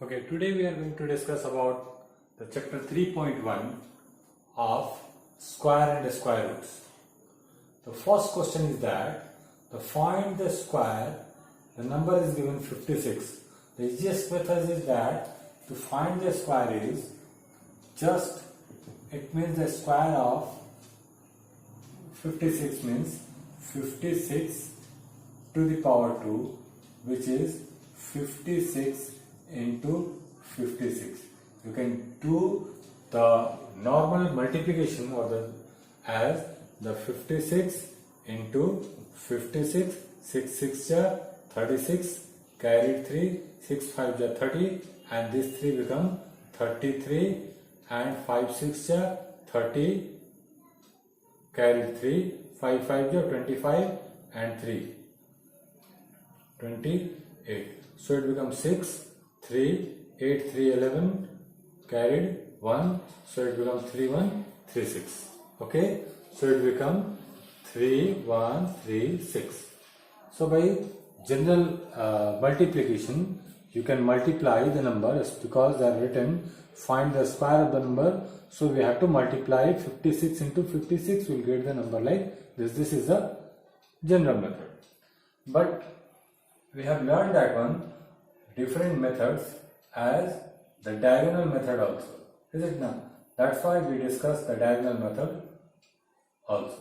Okay, today we are going to discuss about the chapter 3.1 of square and square roots. The first question is that to find the square, the number is given 56. The easiest method is that to find the square is just, it means the square of 56 means 56 to the power 2, which is 56 into 56. You can do the normal multiplication or as the 56 into 56, 6 6 ja 36, carried 3, 6 5 ja 30, and this 3 become 33, and 5 6 ja 30, carried 3, 5 5 ja 25, and 3 28. So it becomes 6, 3, 8 3 11, carried 1, so it becomes 3 1 3 6. Okay, so it becomes 3 1 3 6. So by general multiplication, you can multiply the numbers because they are written find the square of the number. So we have to multiply 56 into 56, we will get the number like this. This is the general method. But we have learned that one different methods as the diagonal method also. Is it not? That's why we discuss the diagonal method also.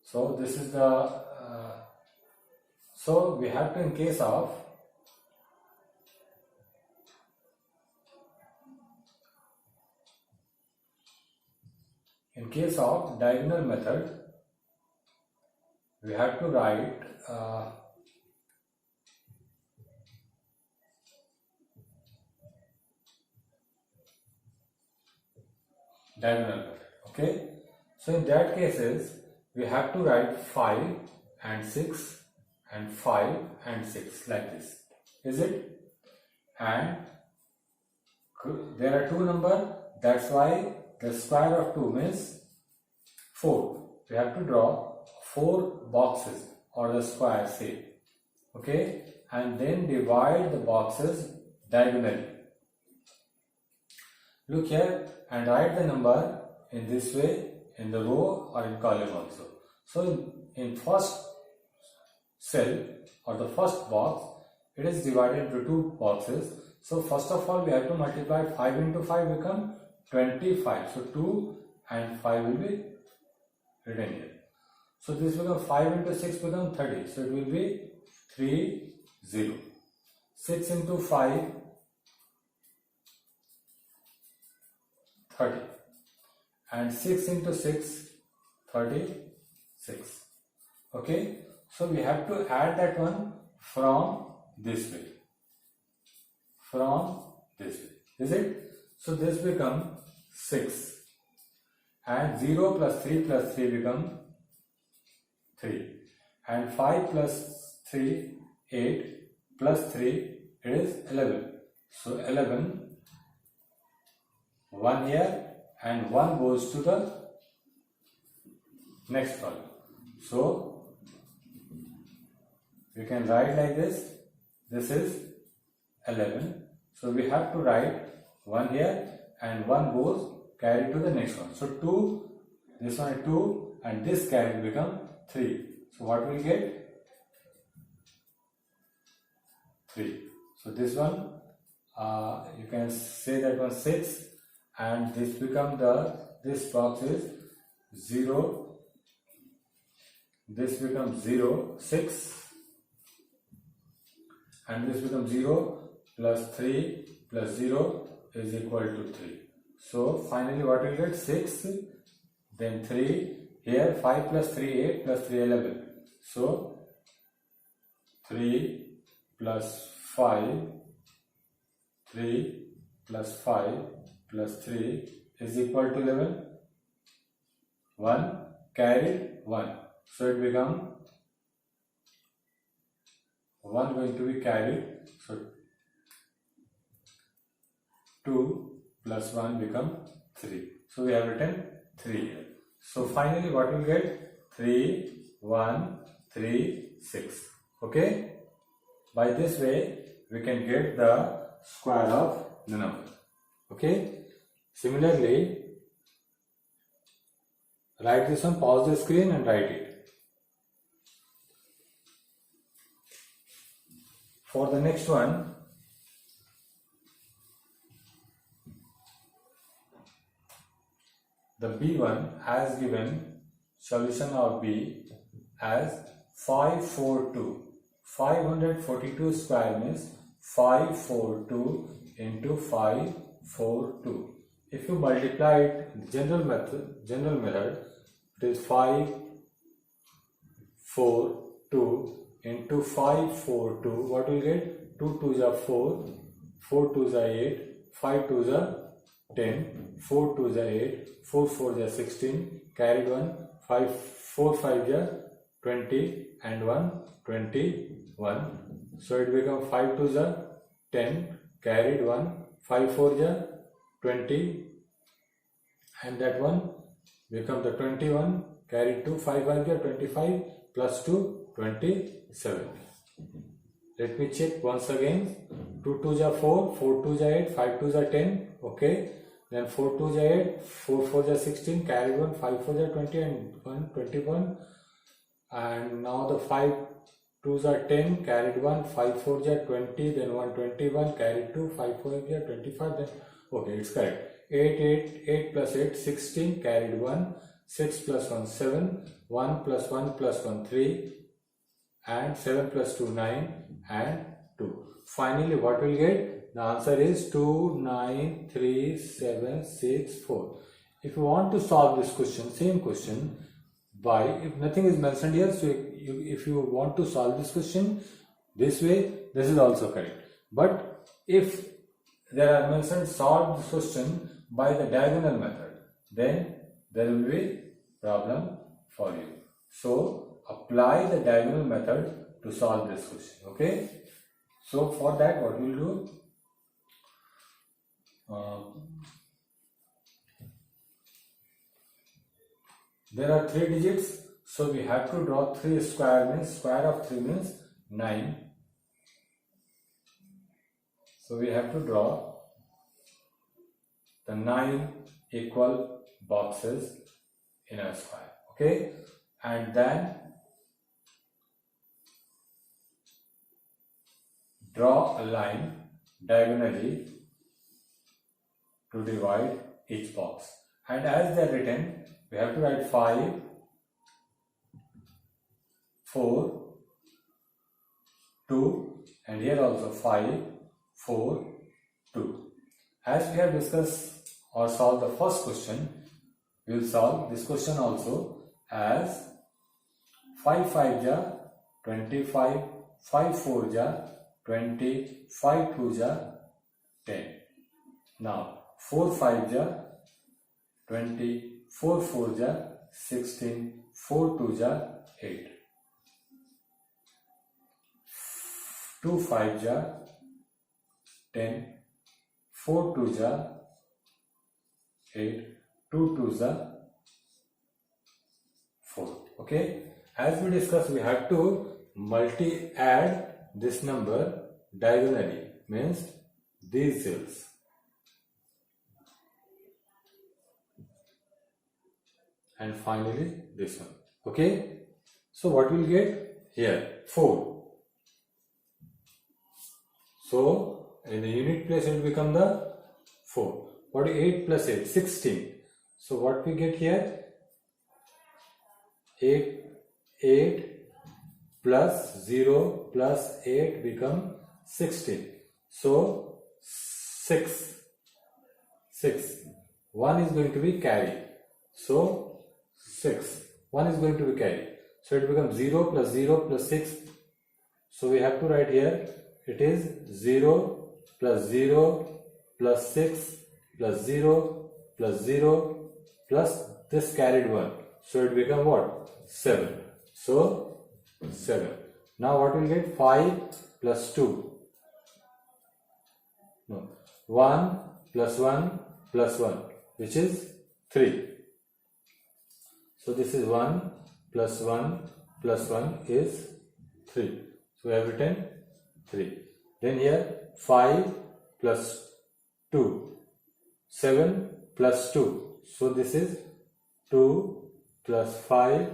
So this is the so we have to, in case of diagonal method, we have to write diagonal method. Okay, so in that cases we have to write 5 and 6 and 5 and 6 like this. Is it? And there are two numbers, that's why the square of 2 means 4. We have to draw 4 boxes or the square shape. Okay, and then divide the boxes diagonally. Look here and write the number in this way in the row or in column also. So in first cell or the first box, it is divided into 2 boxes. So first of all we have to multiply 5 into 5 become 25. So 2 and 5 will be written here. So this becomes 5 into 6 become 30. So it will be 3 0. 6 into 5 30, and 6 into 6 36. Okay, so we have to add that one from this way, is it? So this become 6, and 0 plus 3 become 3, and 5 plus 3 8, plus 3 is 11. So 11, 1 here and 1 goes to the next column. So we can write like this. This is 11. So we have to write 1 here and 1 goes carried to the next one. So 2, this one is 2 and this carried become 3. So what we get? 3. So this one you can say that one 6. And this become this box is 0, this becomes 0, 6, and this becomes 0 plus 3 plus 0 is equal to 3. So finally what we get? 6, then 3, here 5 plus 3 8 plus 3 11. So 3 plus 5, 3 plus 5 plus 3 is equal to 11. 1 carried 1. So it become 1 going to be carried. So 2 plus 1 become 3. So we have written 3 here. So finally what we get? 3 1 3 6. Okay. By this way we can get the square of the number. Okay. Similarly, write this one, pause the screen and write it. For the next one, the B1 has given solution of B as 542. 542 square means 542 into 542. If you multiply it in the general method, it is 542 into 542. What will you get? 2 2s are 4, 4 2s are 8, 5 2s are 10, 4 2s are 8, 4 4s are 16, carried 1, 5 4 5s are 20 and 1 21. So it becomes 5 2s are 10, carried 1, 5 4s are 20 and that one becomes the 21, carried 2, 5 5s are 25 plus 2 27. Let me check once again. 2 2s are 4, 4 2s are 8, 5 2s are 10. Okay. Then 4 2s are 8, 4 4s are 16, carried 1, 5 4s are 20 and 1 21. And now the 5 2s are 10, carried 1, 5 4s are 20, then 1 21, carried 2, 5 4s are 25, then okay, it's correct. 8 plus 8, 16, carried 1, 6 plus 1, 7, 1 plus 1 plus 1, 3, and 7 plus 2, 9, and 2. Finally, what we'll get? The answer is 2, 9, 3, 7, 6, 4. If you want to solve this question, same question, if nothing is mentioned here, so if you want to solve this question this way, this is also correct. But if there are mentioned solve this question by the diagonal method, then there will be problem for you. So apply the diagonal method to solve this question. Okay. So for that, what we will do? There are 3 digits, so we have to draw 3 square, means square of 3 means 9. So we have to draw the 9 equal boxes in a square. Okay, and then draw a line diagonally to divide each box. And as they are written, we have to write 5, 4, 2, and here also 5, 4, 2. As we have discussed or solved the first question, we will solve this question also as 5 5 ja 25, 5 4 ja 20, 5 2 ja 10. Now 4 5 ja 20, 4 4 ja 16, 4 2 ja 8, 2 5 ja 10, 4 2 ja 8, 2 2 ja 4. Okay, as we discussed, we have to multi-add this number diagonally, means these cells. And finally this one. Okay, so what we'll get here? 4. So in the unit place it will become the 4. 48 plus 8, 16. So what we get here? 8 plus 0 plus 8 become 16. So 6. 1 is going to be carried. So 6. 1 is going to be carried. So it becomes 0 plus 0 plus 6. So we have to write here, it is 0 plus 0 plus 6 plus 0 plus 0 plus this carried 1. So it becomes what? 7. So 7. Now what will get? 5 plus 2. No. 1 plus 1 plus 1, which is 3. So this is 1 plus 1 plus 1 is 3. So we have written 3. Then here 5 plus 2. 7 plus 2. So this is 2 plus 5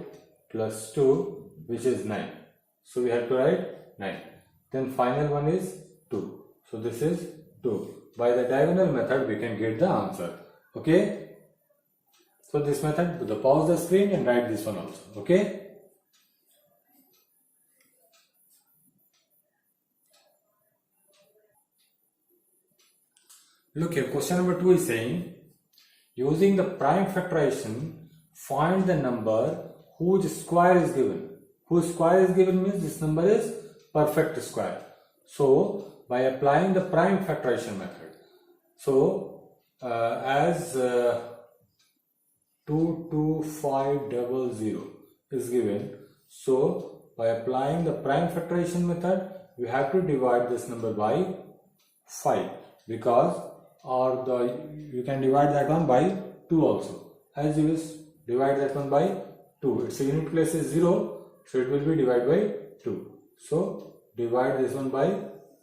plus 2, which is 9. So we have to write 9. Then final one is 2. So this is 2. By the diagonal method we can get the answer. Okay. So this method, pause the screen and write this one also. Okay. Look here, question number 2 is saying, using the prime factorization, find the number whose square is given. Whose square is given means this number is perfect square. So by applying the prime factorization method, so as 22500 is given, so by applying the prime factorization method, we have to divide this number by 5, because you can divide that one by 2 also. As you will divide that one by 2, its unit place is 0, so it will be divided by 2. So divide this one by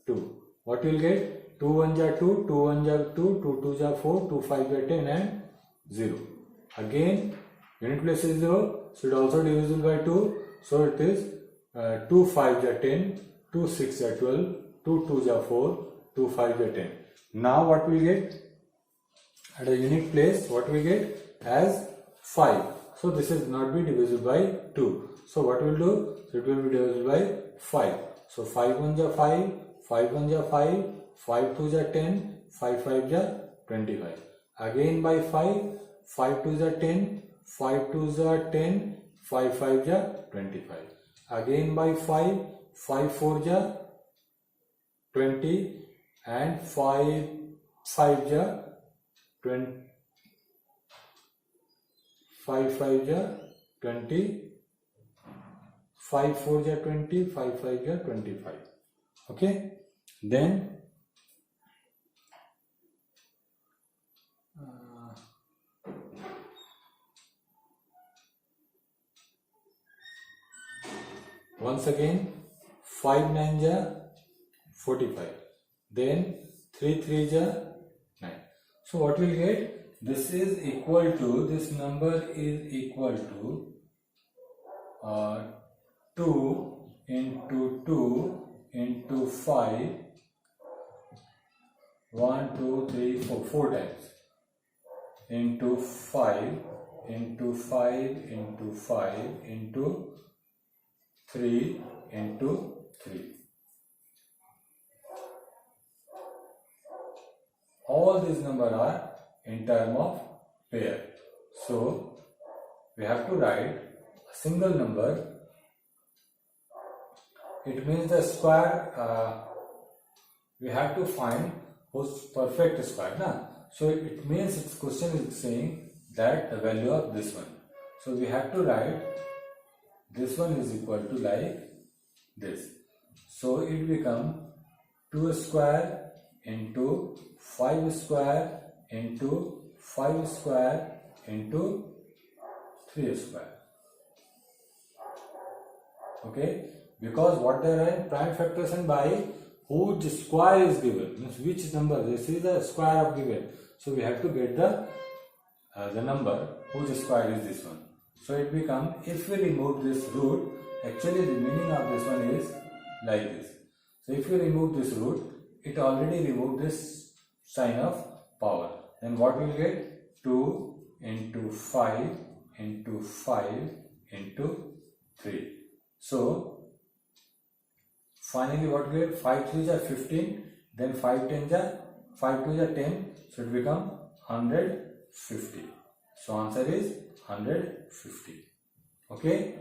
2. What you will get? 2 1 ja 2, 2 1 ja 2, 2 2 ja 4, 2 5 ja 10 and 0. Again unit place is 0, so it also divisible by 2. So it is 2 5 ja 10, 2 6 ja 12, 2 2 ja 4, 2 5 ja 10. Now what we get? At a unit place, what we get? As 5. So this is not be divisible by 2. So what we will do? So it will be divisible by 5. So 5 1 ja 5, 5 1 ja 5, 5 2 ja 10, 5 5 ja 25. Again by 5, 5 2 ja 10, 5 2 ja 10, 5 5 ja 25. Again by 5, 5 4 ja 20 and 5 5 ja 20, 5 5 ja 20, 5 4 ja 20, 5 5 ja 25. Okay. Then once again 5 9 ja 45. Then 3 3 ja 9. So what we will get? This is equal to, this number is equal to 2 into 2 into 5, 1 2 3 4, 4 times, into 5 into 5 into 5 into 3 into 3. All these numbers are in term of pair. So we have to write a single number. It means the square, we have to find whose perfect square. Na? So it means its question is saying that the value of this one. So we have to write this one is equal to like this. So it becomes 2 square into 5 square into 5 square into 3 square. Okay, because what they are prime factorization by whose square is given, means which number, this is the square of given. So we have to get the number whose square is this one. So it becomes, if we remove this root, actually the meaning of this one is like this. So if we remove this root, it already removed this sign of power. Then what we will get? 2 into 5 into 5 into 3. So finally what we get? 5 3s are 15, then 5 10s are 5 2s are 10, so it becomes 150. So answer is 150. Okay.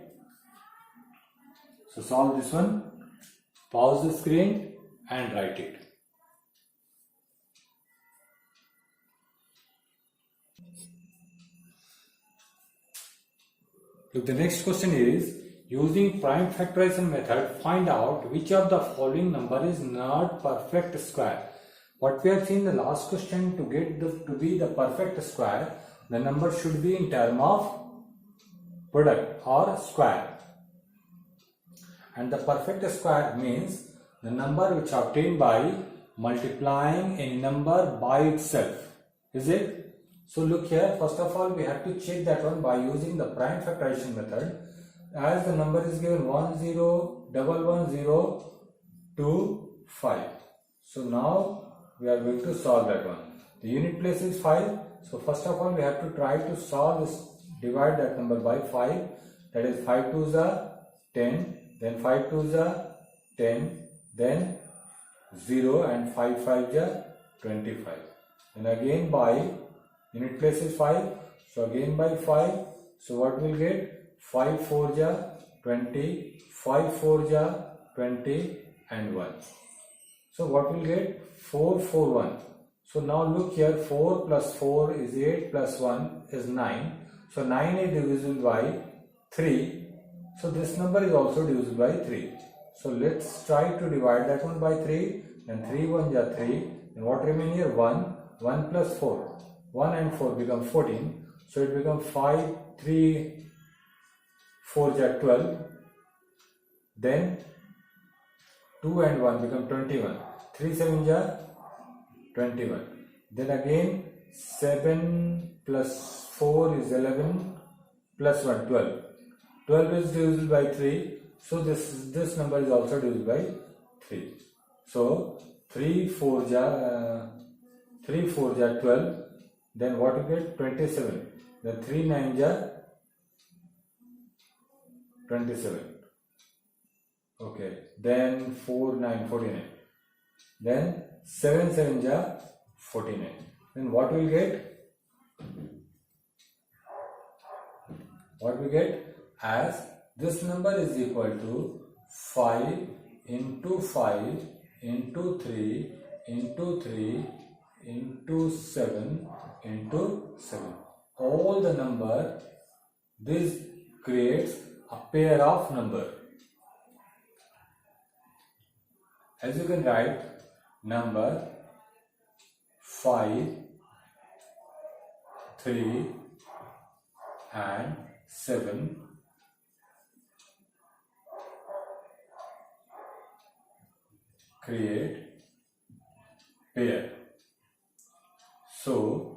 So solve this one. Pause the screen and write it. Look, the next question is, using prime factorization method, find out which of the following number is not perfect square. What we have seen in the last question, to get to be the perfect square, the number should be in term of product or square. And the perfect square means the number which obtained by multiplying a number by itself, is it? So look here, first of all we have to check that one by using the prime factorization method. As the number is given 1011025. So now we are going to solve that one. The unit place is 5. So first of all we have to try to solve this, divide that number by 5. That is 5 2s are 10, then 5 2s are 10, then 0 and 5 5s are 25. And again by unit place is 5. So again by 5. So what we'll get? 5 4s are 20, 5 4s are 20 and 1. So what we'll get? 4 4 1. So now look here, 4 plus 4 is 8 plus 1 is 9. So 9 is divisible by 3. So this number is also divisible by 3. So let's try to divide that one by 3. Then 3 1s are 3. And what remain here? 1. 1 plus 4. 1 and 4 become 14. So it becomes 5 3 4 are 12. Then 2 and 1 become 21. 3 7 are 21. Then again 7 plus 4 is 11 plus 1 12. 12 is divisible by 3. So this number is also divisible by 3. So 3 4 are 12. Then what you get? 27. Then 3 9 are 27. Okay. Then 4 9 49. Then 7 7 are 49. Then what will get? What we get? As this number is equal to 5 into 5 into 3 into 3 into 7 into 7. All the number, this creates a pair of number. As you can write, number 5, 3 and 7 create pair. So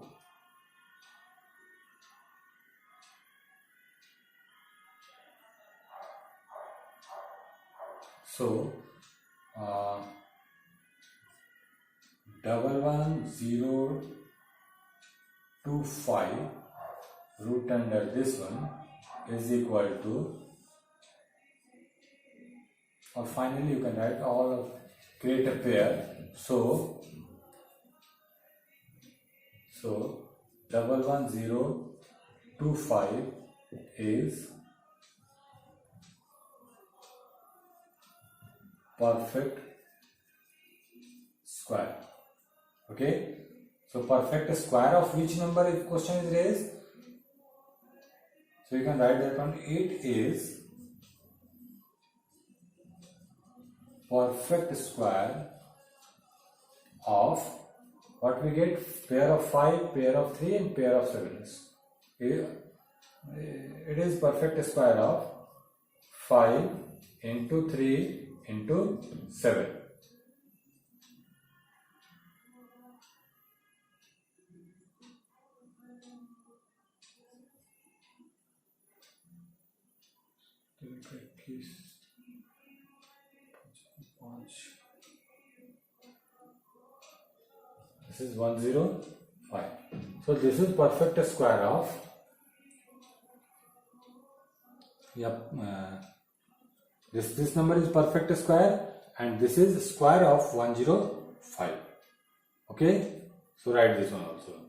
double 11025 root under this one is equal to, or finally you can write all of create a pair. So 11025 is perfect square. Okay, so perfect square of which number if question is raised? So you can write that one. It is perfect square of what we get? Pair of 5, pair of 3 and pair of 7s. It is perfect square of 5 into 3 into 7. This is 105. So this is perfect square of this number is perfect square and this is square of 105. Okay, so write this one also.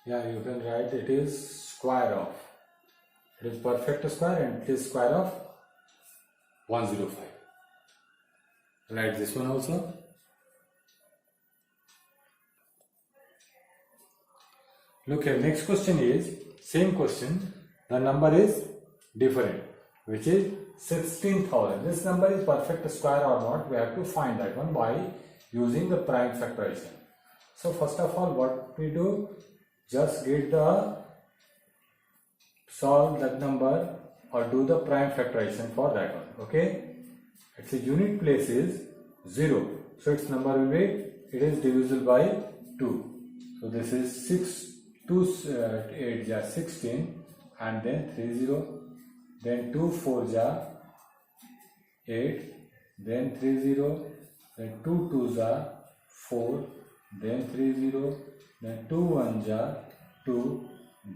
Yeah, you can write it is square of. It is perfect square and it is square of 105. Write this one also. Look here, next question is same question. The number is different, which is 16,000. This number is perfect square or not? We have to find that one by using the prime factorization. So first of all, what we do? Just get the solve that number or do the prime factorization for that one. Okay, its unit place is 0, so its number will be, it is divisible by 2. So this is 6, 2 8 ja 16, and then 3 0, then 2 4 ja 8, then 3 0, then 2 2 ja 4, then 3 0, then 2 1 ja 2,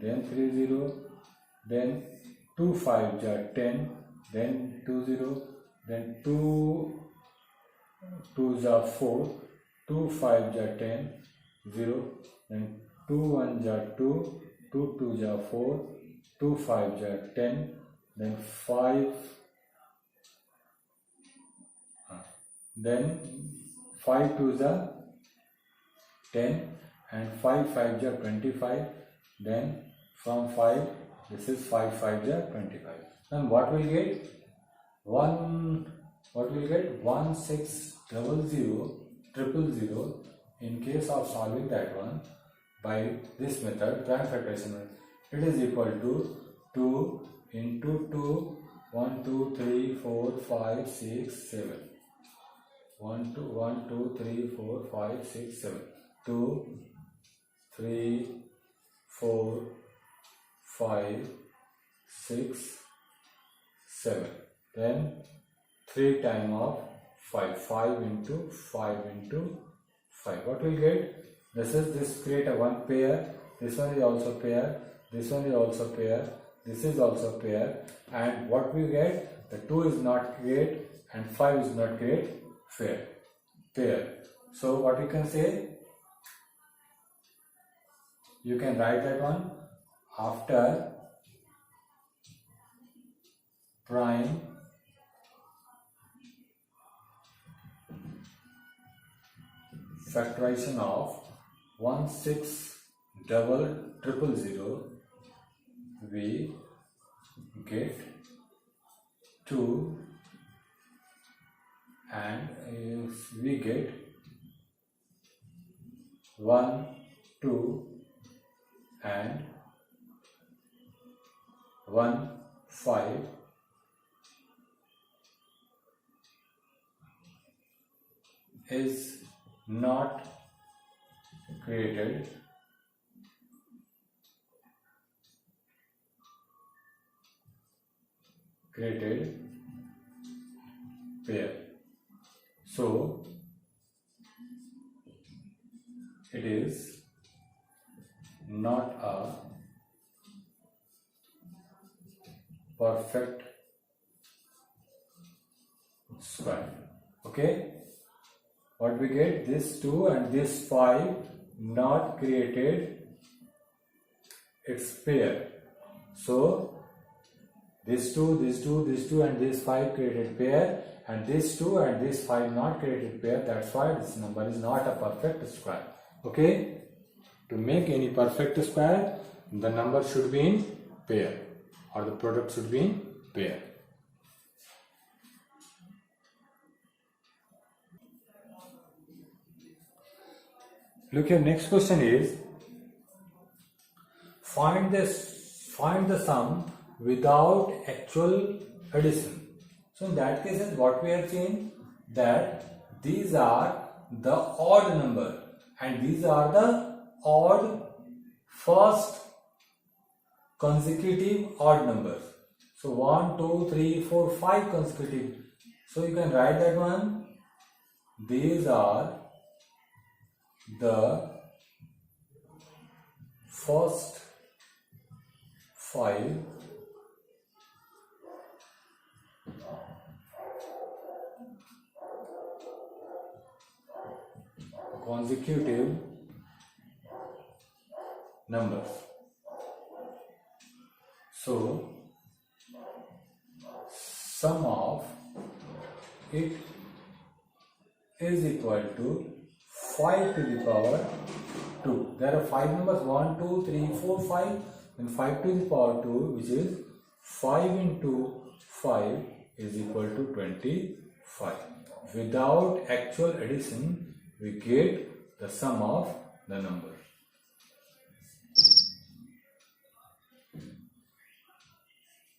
then 3 0, then 2 5 ja 10, then 2 0, then 2 2 ja 4, 2 5 ja 10, 0, then 2 1 ja 2, 2 2 ja 4, 2 5 ja 10, then 5 2 ja 10, and 5 5 ja 25, then from 5 this is 5 5 ja 25. Then what will get? 16000000 in case of solving that one by this method, prime factorization, it is equal to 2 into 2, 1 2 3 4 5 6 7, 1 2 3 4 5 6 7, 2 3 4 5 6 7, then 3 times of 5 into 5 into 5. What will get? This create a one pair, this one is also pair, this one is also pair, this is also pair, and what we get? The 2 is not create and 5 is not create pair. So what you can say? You can write that one after prime factorization of 1600000, we get 2, and we get 1 2 and 1 5 is not created pair. So it is not a perfect square. Okay, what we get? This 2 and this 5 not created its pair. So this 2 and this 5 created pair, and this 2 and this 5 not created pair. That's why this number is not a perfect square. Okay, to make any perfect square, the number should be in pair, or the product should be in pair. Look here, next question is find the sum without actual addition. So in that case, what we have seen, that these are the odd number and these are the odd first consecutive odd numbers. So 1 2 3 4 5 consecutive. So you can write that one. These are the first 5 consecutive numbers. So sum of it is equal to 5 to the power 2. There are 5 numbers, 1 2 3 4 5, and 5 to the power 2, which is 5 into 5 is equal to 25. Without actual addition, we get the sum of the number.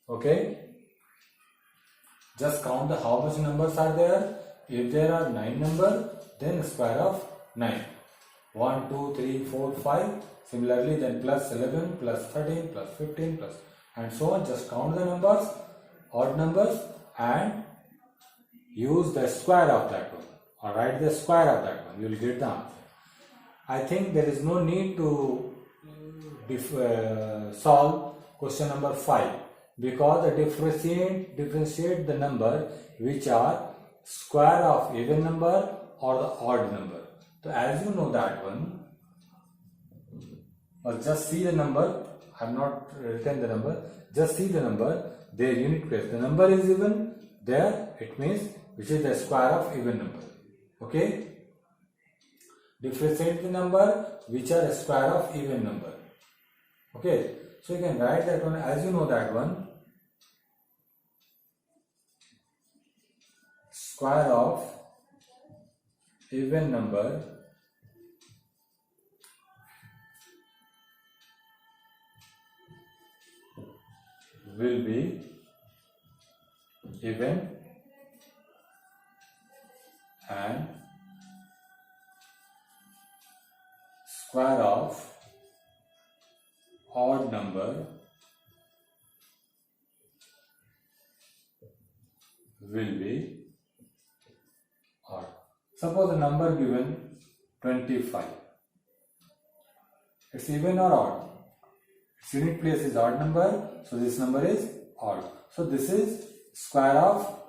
Okay, just count the how much numbers are there. If there are 9 numbers, then square of 9. 1, 2, 3, 4, 5. Similarly, then plus 11, plus 13, plus 15, plus and so on. Just count the numbers, odd numbers, and use the square of that one, or write the square of that one. You will get the answer. I think there is no need to solve question number 5, because the differentiate the number which are square of even number or the odd number. So as you know that one, or just see the number. I have not written the number. Just see the number, their unit place. The number is even there, it means which is the square of even number. Okay. Differentiate the number which are a square of even number. Okay. So you can write that one as you know that one. Square of even number will be even and square of odd number will be odd. Suppose the number given 25. It's even or odd? Its unit place is odd number, so this number is odd. So this is square of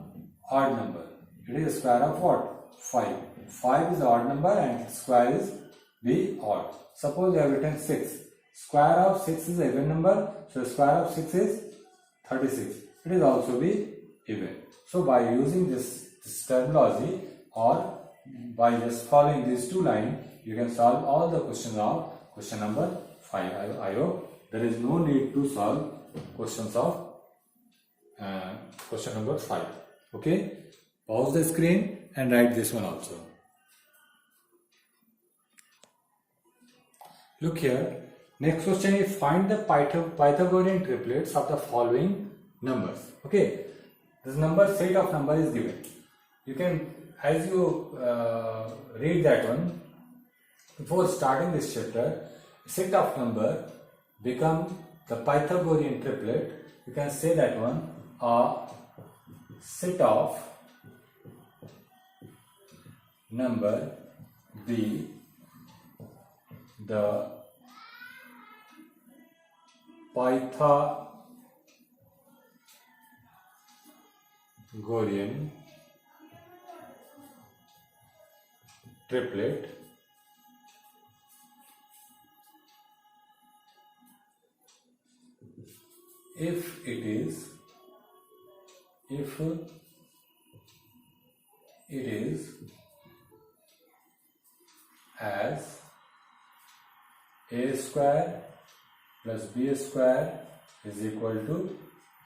odd number. It is square of what? 5. 5 is the odd number and square is the odd. Suppose you have written 6. Square of 6 is an even number, so square of 6 is 36. It is also be even. So by using this terminology, or by just following these two lines, you can solve all the questions of question number 5. I hope there is no need to solve questions of question number 5. Okay, pause the screen and write this one also. Look here. Next question is find the Pythagorean triplets of the following numbers. Okay, this number set of number is given. You can, as you read that one, before starting this chapter, set of number become the Pythagorean triplet. You can say that one a set of number be the Pythagorean triplet if it is as a square plus b square is equal to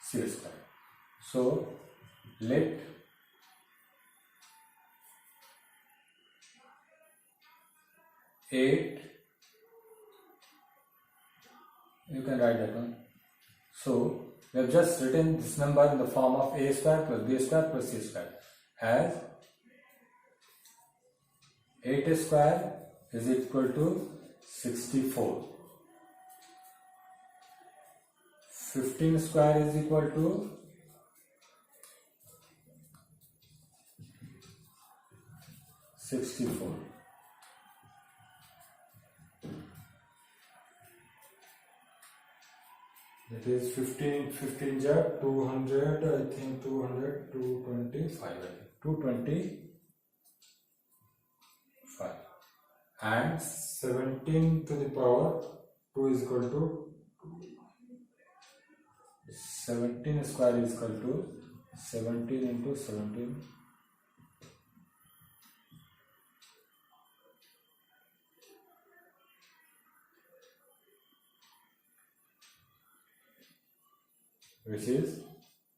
c square. So let eight, you can write that one. So we have just written this number in the form of a square plus b square plus c square as 8 square is equal to 64. 15 square is equal to 64. That is 15 jar 200, I think 200, 225, 225, and 17 to the power 2 is equal to 17 square is equal to 17 into 17, which is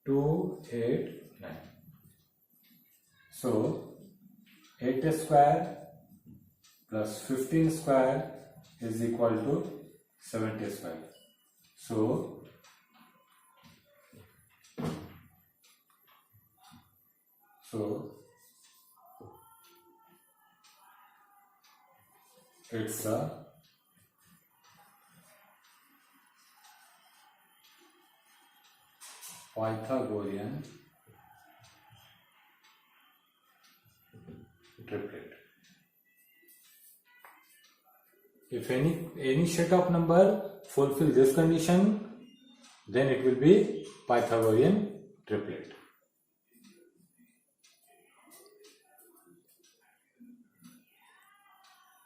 289. So 8 square plus 15 square is equal to 70 square. So So it's a Pythagorean triplet. If any set of number fulfill this condition, then it will be Pythagorean triplet.